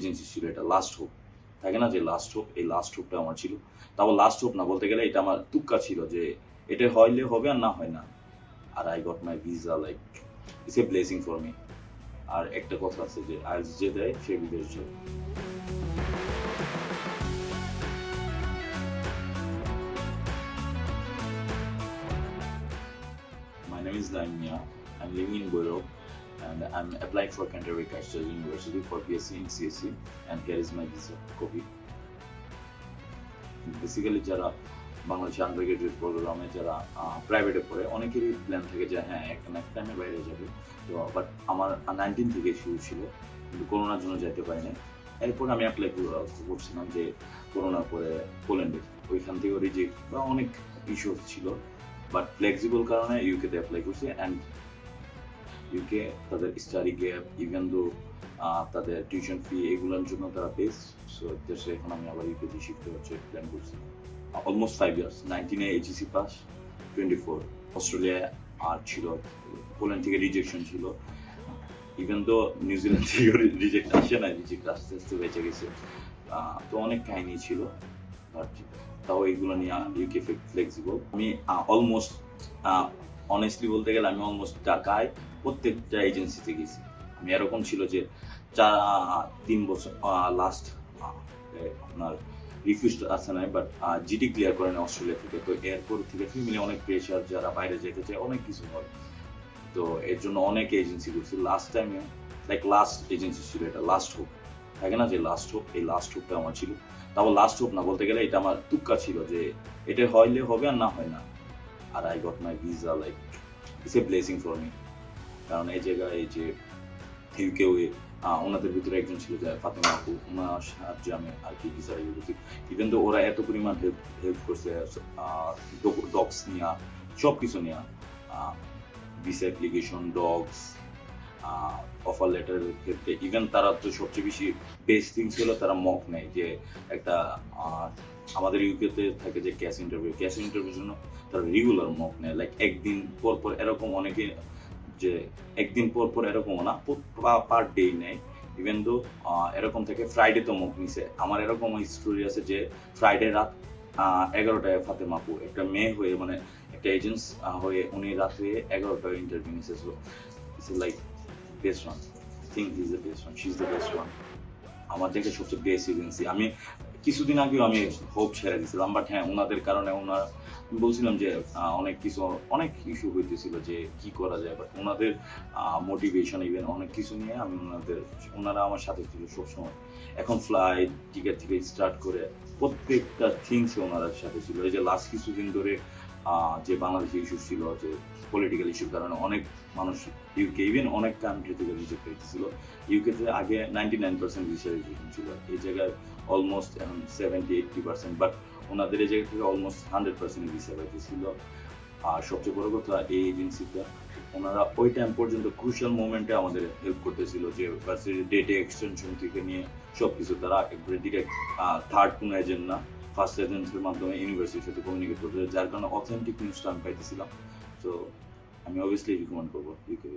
Agency ছিল, এটা last hope থাকে না যে লাস্ট হোপ, এই লাস্ট হোপটা আমার ছিল। তাও লাস্ট হোপ না বলতে গেলে এটা আমার তুক্কা ছিল যে এটা হইলে হবে আর না হয় না। আর I got my visa, like it's a blessing for me. আর একটা কথা আছে যে আইএলটিএস যে দেয় সে বিদেশ যায়। My name is Daimia. I'm living in Borough and I'm applying for Canterbury Christchurch University for BSc in CSC, and here is my visa copy. Basically যারা বাংলাদেশে আন্ডার গ্রাজুয়েট প্রোগ্রামে যারা প্রাইভেটে পড়ে অনেকেরই প্ল্যান থাকে যে হ্যাঁ একটা না একটা টাইমে বাইরে যাবে। তো বাট আমার 19 থেকে শুরু ছিল, কিন্তু করোনার জন্য যেতে পারি না। এরপর আমি অ্যাপ্লাই করছিলাম যে করোনার পরে পোল্যান্ডে, ওইখান থেকেও রিজেক্ট বা অনেক ইস্যু ছিল, বাট ফ্লেক্সিবল কারণে ইউকেতে অ্যাপ্লাই করছি। অ্যান্ড ইউকে তাদের স্টাডি গ্যাপ, ইভেন দো তাদের টিউশন ফি এগুলোর জন্য তারা বেস্ট। সো দেশে এখন আমি আবার ইউকেতে শিখতে হচ্ছে প্ল্যান করছি। অলমোস্ট 5 ইয়ার্স, 19-এ এইচএসসি পাস, 24 অস্ট্রেলিয়া আর ছিল, পোল্যান্ড থেকে রিজেকশন ছিল। ইভেন তো নিউজিল্যান্ড থেকে রিজেক্ট আসে না, রিজেক্ট আস্তে আস্তে বেঁচে গেছে। তো অনেক কাহিনী ছিল, বাট তাও এইগুলো নিয়ে ইউকে ফ্লেক্সিবল। আমি অলমোস্ট অনেস্টলি বলতে গেলে আমি অলমোস্ট ঢাকায় প্রত্যেকটা এজেন্সিতে গেছি। আমি এরকম ছিল যে 3 বছর লাস্ট আপনার রিফিউজ আছে নাই, বাট জিটি ক্লিয়ার করে না অস্ট্রেলিয়া থেকে। তো এরপর থেকে ফ্যামিলি অনেক প্রেশার, যারা বাইরে যেতে চায় অনেক কিছু হয়, তো এর জন্য অনেক এজেন্সি করছি। লাস্ট টাইমে লাইক লাস্ট এজেন্সি ছিল, এটা লাস্ট হোপ থাকে না যে লাস্ট হোপ, এই লাস্ট হোপটা আমার ছিল। তাও লাস্ট হোপ না বলতে গেলে এটা আমার তুক্কা ছিল যে এটা হইলে হবে আর না হয় না। আর I got my visa, like it's a blessing for me. কারণ এই জায়গায় এই যে ইউকে ওনাদের ভিতরে একজন ছিল যে ফাতেমা আপু, ওনার সাহায্যে আমি আর কি ভিসা ইয়ে করছি। ইভেন তো ওরা এত পরিমাণ হেল্প করছে ডগস নিয়ে, সব কিছু নিয়ে, ভিসা অ্যাপ্লিকেশন, ডগস, অফার লেটারের ক্ষেত্রে। ইভেন তারা তো সবচেয়ে বেশি বেস্ট থিং ছিল তারা মক নেয়, যে একটা আমাদের ইউকেতে থাকে যে ক্যাশ ইন্টারভিউর জন্য তারা রেগুলার মক নেয়, লাইক একদিন পর পর এরকম, অনেকে যে একদিন পর পর এরকম না, পার ডে নেয়। ইভেন তো এরকম থেকে ফ্রাইডে তো মক নিছে। আমার এরকম স্টোরি আছে যে ফ্রাইডে রাত 11টায় ফাতেমা আপু একটা মেয়ে হয়ে, মানে একটা এজেন্স হয়ে উনি রাত্রে 11টায় ইন্টারভিউ নিছে। So it's like best one, I think he is the best one, she is the best one. আমার থেকে সবচেয়ে বেস্ট এজেন্সি। আমি কিছুদিন আগেও আমি হোপ ছেড়ে দিয়েছিলাম, বাট হ্যাঁ ওনাদের কারণে বলছিলাম যে অনেক ইস্যু হইতেছিল যে কি করা যায়, বাট ওনাদের মোটিভেশন ইভেন অনেক কিছু নিয়ে ওনারা আমার সাথে ছিল সবসময়। এখন ফ্লাইট টিকিট থেকে স্টার্ট করে প্রত্যেকটা থিংস ওনাদের সাথে ছিল। এই যে লাস্ট কিছুদিন ধরে যে বাংলাদেশে ইস্যু ছিল, যে পলিটিক্যাল ইস্যুর কারণে অনেক মানুষ ইউকে ইভেন অনেক কান্ট্রি থেকে রিজেক্ট হয়েছিল। ইউকেতে আগে 99% ভিসা রিজেকশন ছিল, এই জায়গায় অলমোস্ট এখন 70-80%, বাট ওনাদের এই জায়গা থেকে অলমোস্ট 100% ভিসা পাইতেছিল। আর সবচেয়ে বড় কথা, এই এজেন্সিটা ওনারা ওই টাইম পর্যন্ত ক্রুশিয়াল মোমেন্টে আমাদের হেল্প করতেছিল, যে ভার্সিটির ডেটে এক্সটেনশন থেকে নিয়ে সবকিছু তারা একবারে ডিরেক্ট থার্ড কোনো এজেন্ট না, ফার্স্ট এজেন্টের মাধ্যমে ইউনিভার্সিটির সাথে কমিউনিকেট করতে, যার কারণে অথেন্টিক নিউজটা আমি পাইতেছিলাম। তো আমি অবভিয়াসলি রিকমেন্ড করবো ইউকে।